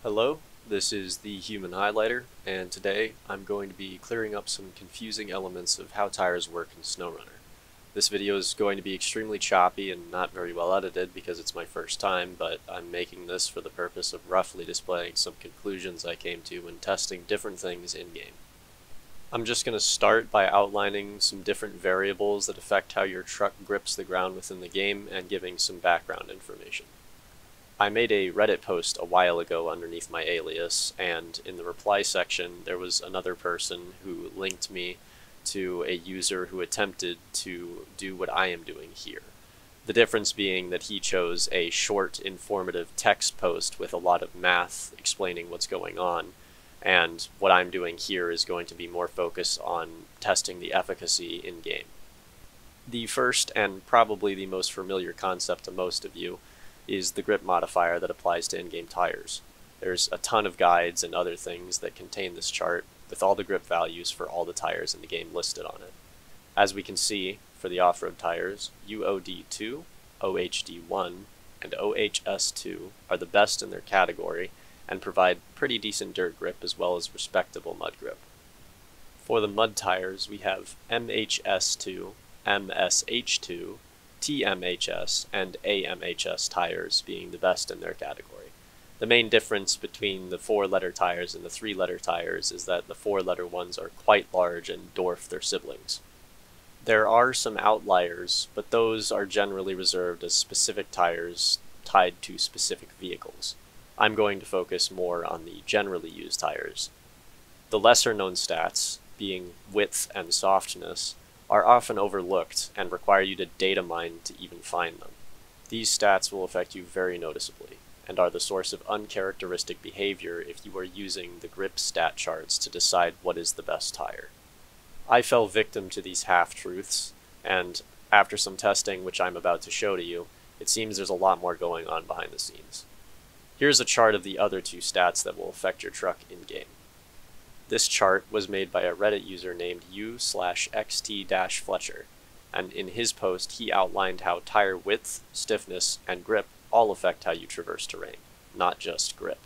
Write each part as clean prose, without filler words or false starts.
Hello, this is the Human Highlighter, and today I'm going to be clearing up some confusing elements of how tires work in Snowrunner. This video is going to be extremely choppy and not very well edited because it's my first time, but I'm making this for the purpose of roughly displaying some conclusions I came to when testing different things in-game. I'm just going to start by outlining some different variables that affect how your truck grips the ground within the game and giving some background information. I made a Reddit post a while ago underneath my alias, and in the reply section there was another person who linked me to a user who attempted to do what I am doing here. The difference being that he chose a short, informative text post with a lot of math explaining what's going on, and what I'm doing here is going to be more focused on testing the efficacy in-game. The first, and probably the most familiar concept to most of you, is the grip modifier that applies to in-game tires. There's a ton of guides and other things that contain this chart with all the grip values for all the tires in the game listed on it. As we can see, for the off-road tires, UOD2, OHD1, and OHS2 are the best in their category and provide pretty decent dirt grip as well as respectable mud grip. For the mud tires, we have MHS2, MSH2, TMHS, and AMHS tires being the best in their category. The main difference between the 4-letter tires and the 3-letter tires is that the 4-letter ones are quite large and dwarf their siblings. There are some outliers, but those are generally reserved as specific tires tied to specific vehicles. I'm going to focus more on the generally used tires. The lesser known stats, being width and softness, are often overlooked and require you to data mine to even find them. These stats will affect you very noticeably, and are the source of uncharacteristic behavior if you are using the grip stat charts to decide what is the best tire. I fell victim to these half-truths, and after some testing which I'm about to show to you, it seems there's a lot more going on behind the scenes. Here's a chart of the other two stats that will affect your truck in-game. This chart was made by a Reddit user named u/xt-fletcher, and in his post he outlined how tire width, stiffness, and grip all affect how you traverse terrain, not just grip.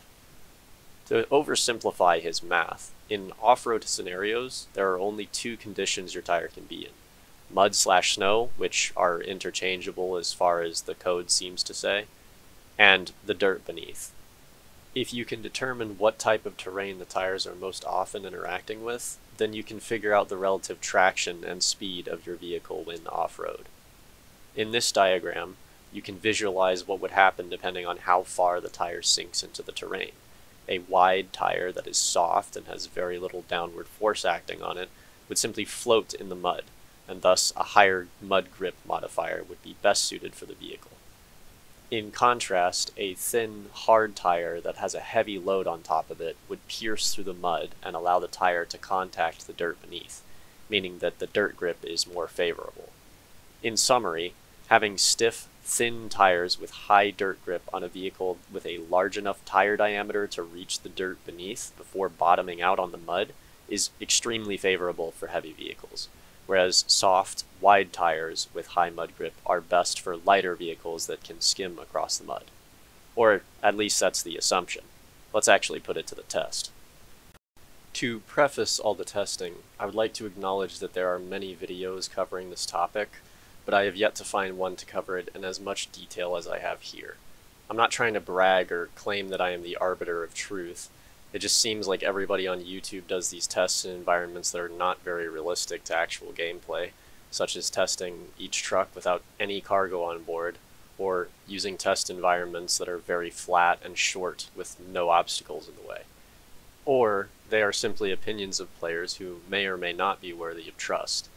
To oversimplify his math, in off-road scenarios there are only two conditions your tire can be in: mud/snow, which are interchangeable as far as the code seems to say, and the dirt beneath. If you can determine what type of terrain the tires are most often interacting with, then you can figure out the relative traction and speed of your vehicle when off-road. In this diagram, you can visualize what would happen depending on how far the tire sinks into the terrain. A wide tire that is soft and has very little downward force acting on it would simply float in the mud, and thus a higher mud grip modifier would be best suited for the vehicle. In contrast, a thin, hard tire that has a heavy load on top of it would pierce through the mud and allow the tire to contact the dirt beneath, meaning that the dirt grip is more favorable. In summary, having stiff, thin tires with high dirt grip on a vehicle with a large enough tire diameter to reach the dirt beneath before bottoming out on the mud is extremely favorable for heavy vehicles, whereas soft, wide tires with high mud grip are best for lighter vehicles that can skim across the mud. Or at least that's the assumption. Let's actually put it to the test. To preface all the testing, I would like to acknowledge that there are many videos covering this topic, but I have yet to find one to cover it in as much detail as I have here. I'm not trying to brag or claim that I am the arbiter of truth. It just seems like everybody on YouTube does these tests in environments that are not very realistic to actual gameplay, such as testing each truck without any cargo on board, or using test environments that are very flat and short with no obstacles in the way. Or they are simply opinions of players who may or may not be worthy of trust,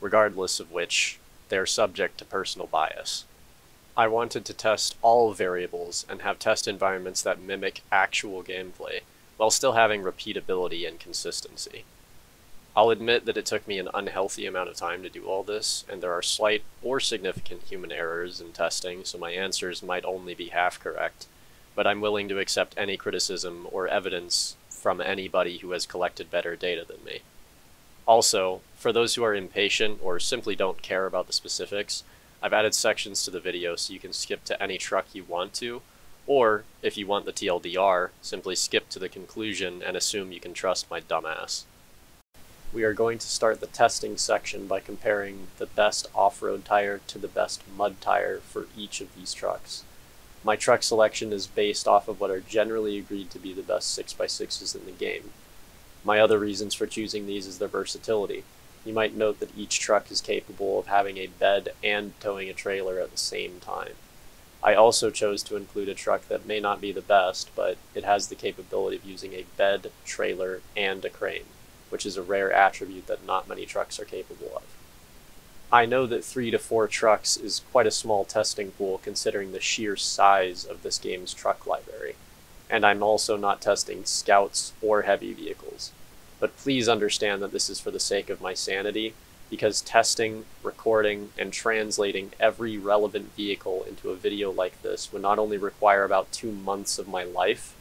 regardless of which they are subject to personal bias. I wanted to test all variables and have test environments that mimic actual gameplay, while still having repeatability and consistency. I'll admit that it took me an unhealthy amount of time to do all this, and there are slight or significant human errors in testing, so my answers might only be half correct, but I'm willing to accept any criticism or evidence from anybody who has collected better data than me. Also, for those who are impatient or simply don't care about the specifics, I've added sections to the video so you can skip to any truck you want to, Or, if you want the TLDR, simply skip to the conclusion and assume you can trust my dumbass. We are going to start the testing section by comparing the best off-road tire to the best mud tire for each of these trucks. My truck selection is based off of what are generally agreed to be the best 6x6s in the game. My other reasons for choosing these is their versatility. You might note that each truck is capable of having a bed and towing a trailer at the same time. I also chose to include a truck that may not be the best, but it has the capability of using a bed, trailer, and a crane, which is a rare attribute that not many trucks are capable of. I know that 3 to 4 trucks is quite a small testing pool considering the sheer size of this game's truck library, and I'm also not testing scouts or heavy vehicles. But please understand that this is for the sake of my sanity, because testing, recording, and translating every relevant vehicle into a video like this would not only require about 2 months of my life,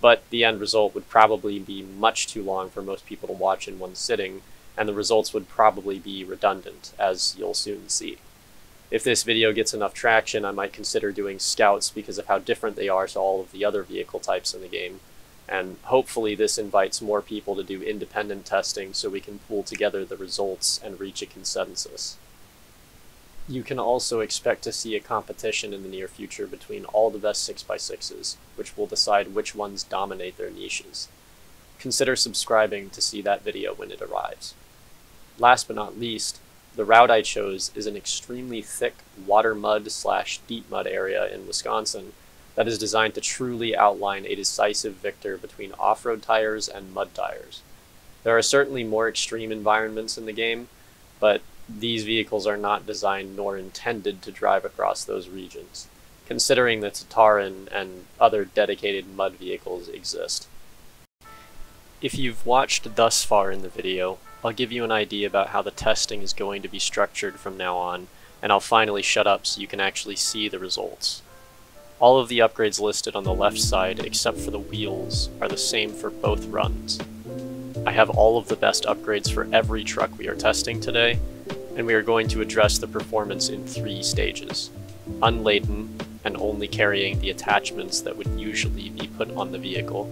but the end result would probably be much too long for most people to watch in one sitting, and the results would probably be redundant, as you'll soon see. If this video gets enough traction, I might consider doing scouts because of how different they are to all of the other vehicle types in the game, and hopefully this invites more people to do independent testing so we can pool together the results and reach a consensus. You can also expect to see a competition in the near future between all the best 6x6s, which will decide which ones dominate their niches. Consider subscribing to see that video when it arrives. Last but not least, the route I chose is an extremely thick water mud / deep mud area in Wisconsin that is designed to truly outline a decisive victor between off-road tires and mud tires. There are certainly more extreme environments in the game, but these vehicles are not designed nor intended to drive across those regions, considering that Tataran and other dedicated mud vehicles exist. If you've watched thus far in the video, I'll give you an idea about how the testing is going to be structured from now on, and I'll finally shut up so you can actually see the results. All of the upgrades listed on the left side, except for the wheels, are the same for both runs. I have all of the best upgrades for every truck we are testing today, and we are going to address the performance in 3 stages. Unladen, and only carrying the attachments that would usually be put on the vehicle.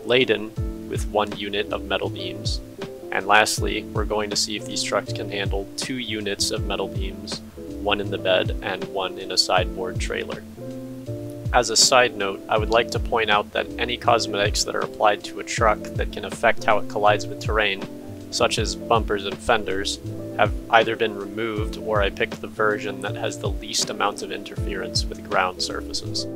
Laden, with 1 unit of metal beams. And lastly, we're going to see if these trucks can handle 2 units of metal beams, 1 in the bed and 1 in a sideboard trailer. As a side note, I would like to point out that any cosmetics that are applied to a truck that can affect how it collides with terrain, such as bumpers and fenders, have either been removed or I picked the version that has the least amount of interference with ground surfaces.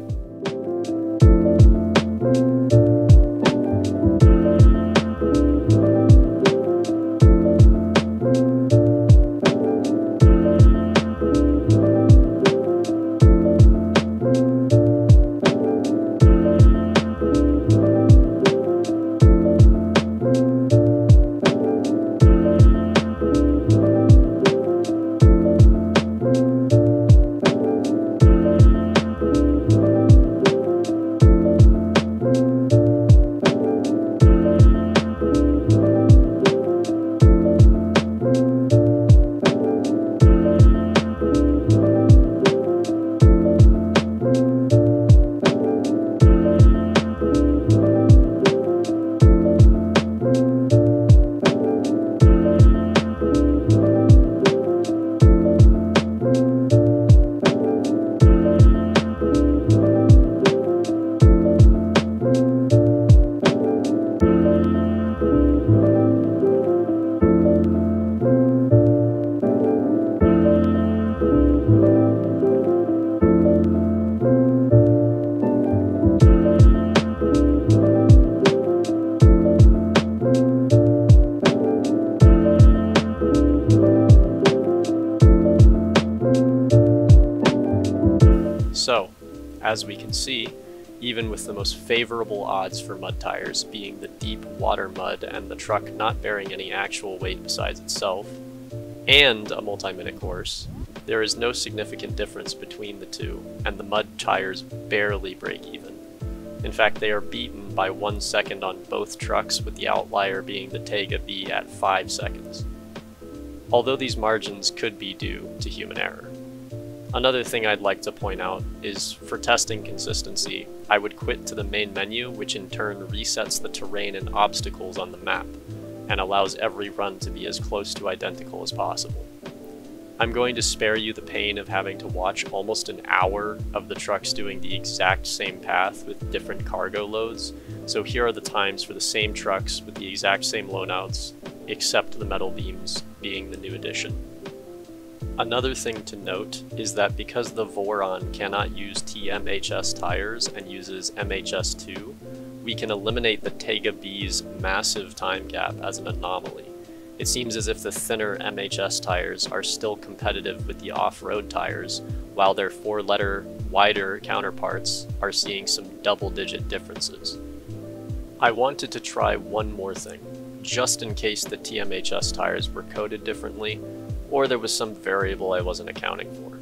So, as we can see, even with the most favorable odds for mud tires being the deep water mud and the truck not bearing any actual weight besides itself, and a multi-minute course, there is no significant difference between the two, and the mud tires barely break even. In fact, they are beaten by 1 second on both trucks, with the outlier being the Tayga B at 5 seconds. Although these margins could be due to human error. Another thing I'd like to point out is, for testing consistency, I would quit to the main menu, which in turn resets the terrain and obstacles on the map, and allows every run to be as close to identical as possible. I'm going to spare you the pain of having to watch almost an hour of the trucks doing the exact same path with different cargo loads, so here are the times for the same trucks with the exact same loadouts, except the metal beams being the new addition. Another thing to note is that because the Voron cannot use TMHS tires and uses MHS2, we can eliminate the Tayga B's massive time gap as an anomaly. It seems as if the thinner MHS tires are still competitive with the off-road tires, while their 4-letter, wider counterparts are seeing some double-digit differences. I wanted to try one more thing, just in case the TMHS tires were coded differently, or there was some variable I wasn't accounting for.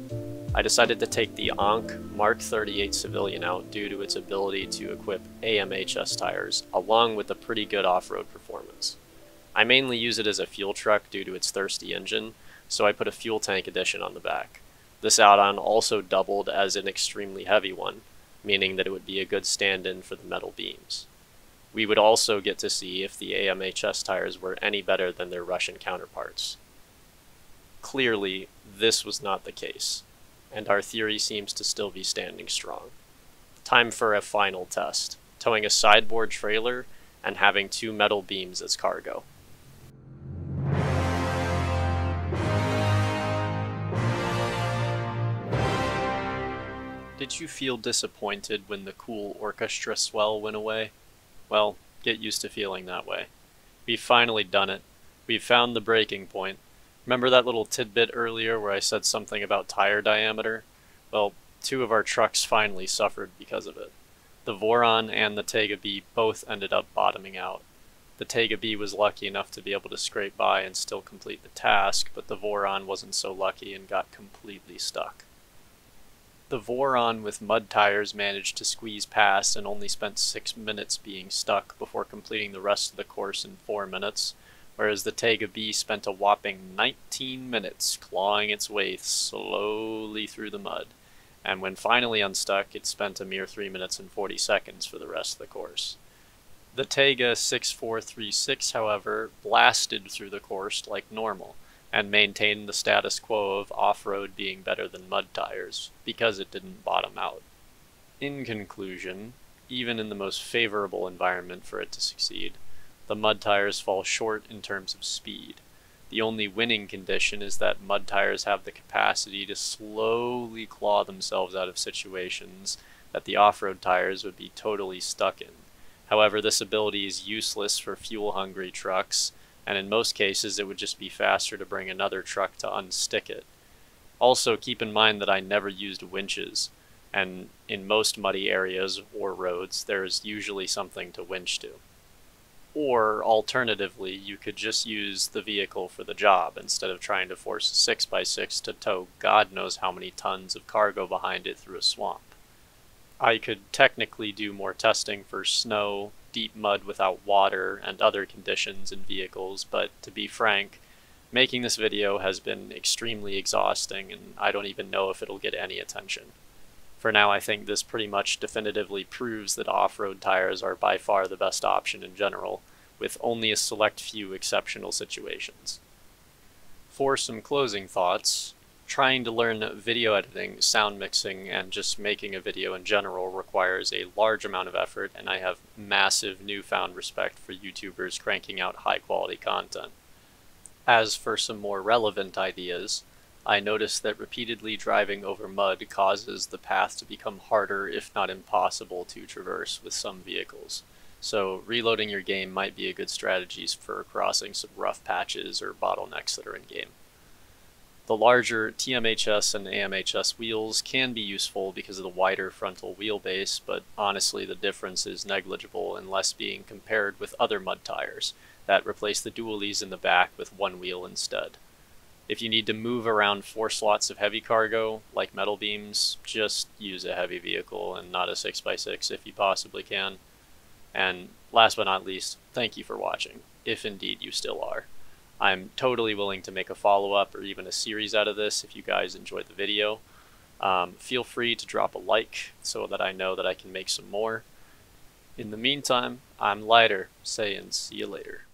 I decided to take the Ankh Mark 38 Civilian out due to its ability to equip AMHS tires, along with a pretty good off-road performance. I mainly use it as a fuel truck due to its thirsty engine, so I put a fuel tank addition on the back. This add-on also doubled as an extremely heavy one, meaning that it would be a good stand-in for the metal beams. We would also get to see if the AMHS tires were any better than their Russian counterparts. Clearly, this was not the case, and our theory seems to still be standing strong. Time for a final test, towing a sideboard trailer and having 2 metal beams as cargo. Did you feel disappointed when the cool orchestra swell went away? Well, get used to feeling that way. We've finally done it. We've found the breaking point. Remember that little tidbit earlier where I said something about tire diameter? Well, 2 of our trucks finally suffered because of it. The Voron and the Tayga B both ended up bottoming out. The Tayga B was lucky enough to be able to scrape by and still complete the task, but the Voron wasn't so lucky and got completely stuck. The Voron with mud tires managed to squeeze past and only spent 6 minutes being stuck before completing the rest of the course in 4 minutes, whereas the Tayga B spent a whopping 19 minutes clawing its way slowly through the mud, and when finally unstuck, it spent a mere 3 minutes and 40 seconds for the rest of the course. The Tayga 6436, however, blasted through the course like normal, and maintained the status quo of off-road being better than mud tires, because it didn't bottom out. In conclusion, even in the most favorable environment for it to succeed, the mud tires fall short in terms of speed. The only winning condition is that mud tires have the capacity to slowly claw themselves out of situations that the off-road tires would be totally stuck in. However, this ability is useless for fuel-hungry trucks, and in most cases it would just be faster to bring another truck to unstick it. Also, keep in mind that I never used winches, and in most muddy areas or roads there is usually something to winch to. Or, alternatively, you could just use the vehicle for the job instead of trying to force a 6x6 to tow God knows how many tons of cargo behind it through a swamp. I could technically do more testing for snow, deep mud without water, and other conditions in vehicles, but to be frank, making this video has been extremely exhausting and I don't even know if it'll get any attention. For now, I think this pretty much definitively proves that off-road tires are by far the best option in general, with only a select few exceptional situations. For some closing thoughts, trying to learn video editing, sound mixing, and just making a video in general requires a large amount of effort, and I have massive newfound respect for YouTubers cranking out high-quality content. As for some more relevant ideas, I noticed that repeatedly driving over mud causes the path to become harder, if not impossible, to traverse with some vehicles. So reloading your game might be a good strategy for crossing some rough patches or bottlenecks that are in-game. The larger TMHS and AMHS wheels can be useful because of the wider frontal wheelbase, but honestly the difference is negligible unless being compared with other mud tires that replace the dualies in the back with one wheel instead. If you need to move around 4 slots of heavy cargo, like metal beams, just use a heavy vehicle and not a 6x6 if you possibly can. And last but not least, thank you for watching, if indeed you still are. I'm totally willing to make a follow-up or even a series out of this if you guys enjoyed the video. Feel free to drop a like so that I know that I can make some more. In the meantime, I'm Lighter, saying see you later.